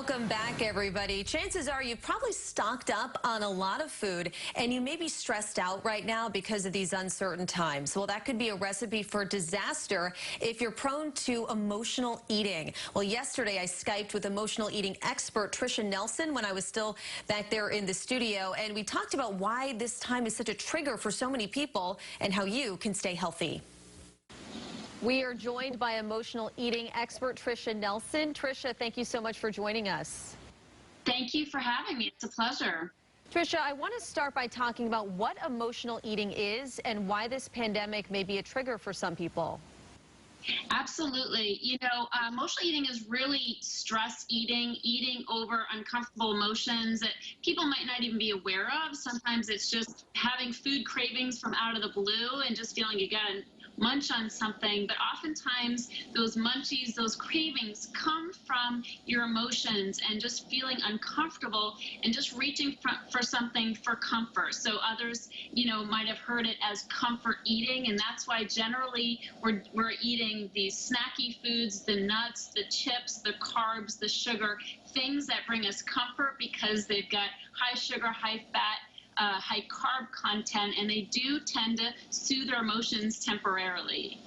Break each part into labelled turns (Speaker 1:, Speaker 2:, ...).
Speaker 1: Welcome back, everybody. Chances are you've probably stocked up on a lot of food and you may be stressed out right now because of these uncertain times. Well, that could be a recipe for disaster if you're prone to emotional eating. Well, yesterday I Skyped with emotional eating expert Tricia Nelson when I was still back there in the studio, and we talked about why this time is such a trigger for so many people and how you can stay healthy. We are joined by emotional eating expert Tricia Nelson. Tricia, thank you so much for joining us.
Speaker 2: Thank you for having me. It's a pleasure.
Speaker 1: Tricia, I want to start by talking about what emotional eating is and why this pandemic may be a trigger for some people.
Speaker 2: Absolutely. Emotional eating is really stress eating, eating over uncomfortable emotions that people might not even be aware of. Sometimes it's just having food cravings from out of the blue and just feeling you got to munch on something. But oftentimes those munchies, those cravings come from your emotions and just feeling uncomfortable and just reaching for something for comfort. So others, might have heard it as comfort eating, and that's why generally we're eating these snacky foods, the nuts, the chips, the carbs, the sugar, things that bring us comfort because they've got high sugar, high fat, high carb content, and they do tend to soothe our emotions temporarily.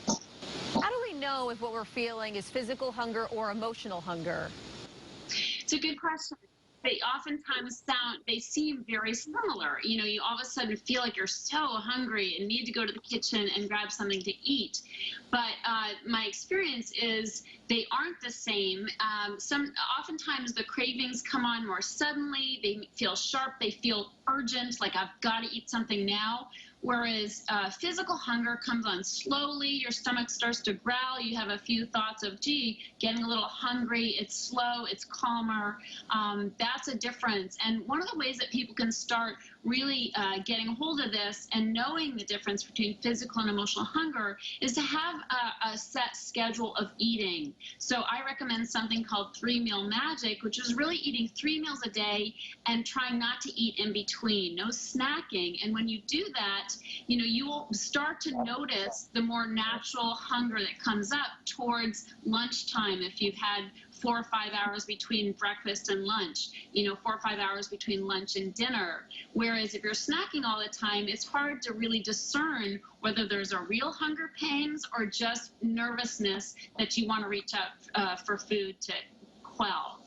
Speaker 1: How do we know if what we're feeling is physical hunger or emotional hunger?
Speaker 2: It's a good question. They oftentimes seem very similar. You all of a sudden feel like you're so hungry and need to go to the kitchen and grab something to eat. But my experience is they aren't the same. Oftentimes the cravings come on more suddenly. They feel sharp. They feel urgent, like I've got to eat something now. Whereas physical hunger comes on slowly. Your stomach starts to growl. You have a few thoughts of, gee, getting a little hungry. It's slow. It's calmer. That's a difference. And one of the ways that people can start really getting a hold of this and knowing the difference between physical and emotional hunger is to have a set schedule of eating. So I recommend something called 3-meal magic, which is really eating 3 meals a day and trying not to eat in between, no snacking. And when you do that, you will start to notice the more natural hunger that comes up towards lunchtime if you've had 4 or 5 hours between breakfast and lunch, 4 or 5 hours between lunch and dinner. Whereas if you're snacking all the time, it's hard to really discern whether there's a real hunger pangs or just nervousness that you want to reach out for food to quell.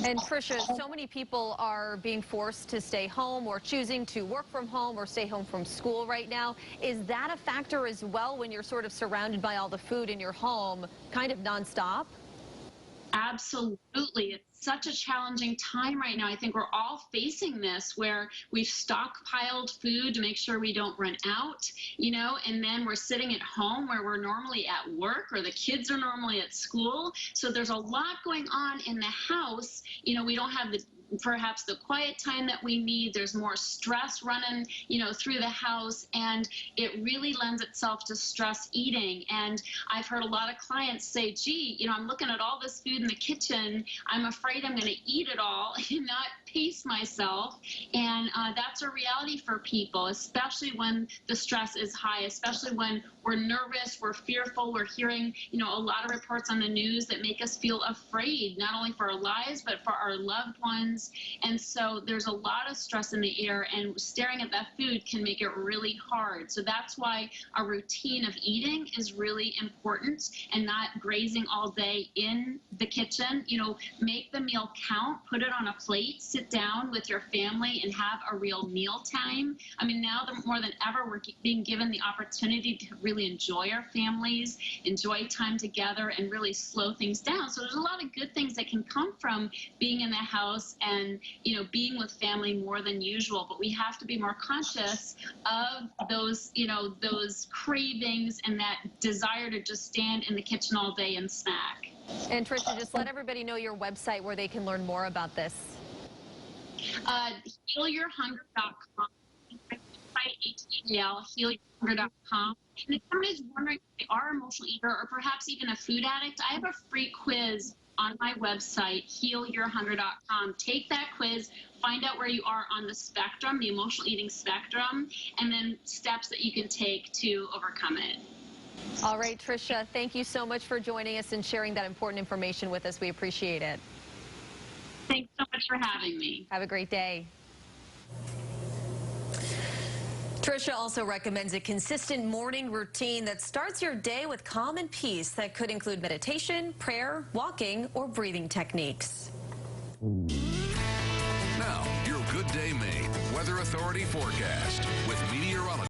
Speaker 1: And Tricia, so many people are being forced to stay home or choosing to work from home or stay home from school right now. Is that a factor as well when you're sort of surrounded by all the food in your home kind of nonstop?
Speaker 2: Absolutely. It's such a challenging time right now. I think we're all facing this where we've stockpiled food to make sure we don't run out, and then we're sitting at home where we're normally at work or the kids are normally at school. So there's a lot going on in the house. We don't have perhaps the quiet time that we need. There's more stress running, through the house, and it really lends itself to stress eating. And I've heard a lot of clients say, gee, I'm looking at all this food in the kitchen. I'm afraid I'm going to eat it all and not pace myself. And that's a reality for people, especially when the stress is high, especially when we're nervous, we're fearful, we're hearing, a lot of reports on the news that make us feel afraid, not only for our lives, but for our loved ones. And so there's a lot of stress in the air, and staring at that food can make it really hard. So that's why a routine of eating is really important, and not grazing all day in the kitchen. Make the meal count, put it on a plate, sit down with your family and have a real meal time. I mean, now more than ever, we're being given the opportunity to really enjoy our families, enjoy time together, and really slow things down. So there's a lot of good things that can come from being in the house and being with family more than usual. But we have to be more conscious of those those cravings and that desire to just stand in the kitchen all day and snack.
Speaker 1: And Tricia, just let everybody know your website where they can learn more about this.
Speaker 2: HealYourHunger.com. HealYourHunger.com. And if somebody's wondering if they are an emotional eater or perhaps even a food addict, I have a free quiz on my website, HealYourHunger.com. Take that quiz, find out where you are on the spectrum, the emotional eating spectrum, and then steps that you can take to overcome it.
Speaker 1: All right, Tricia, thank you so much for joining us and sharing that important information with us. We appreciate it.
Speaker 2: Thanks so much for having me.
Speaker 1: Have a great day. Tricia also recommends a consistent morning routine that starts your day with calm and peace. That could include meditation, prayer, walking, or breathing techniques.
Speaker 3: Now, your Good Day Maine Weather Authority forecast with meteorologist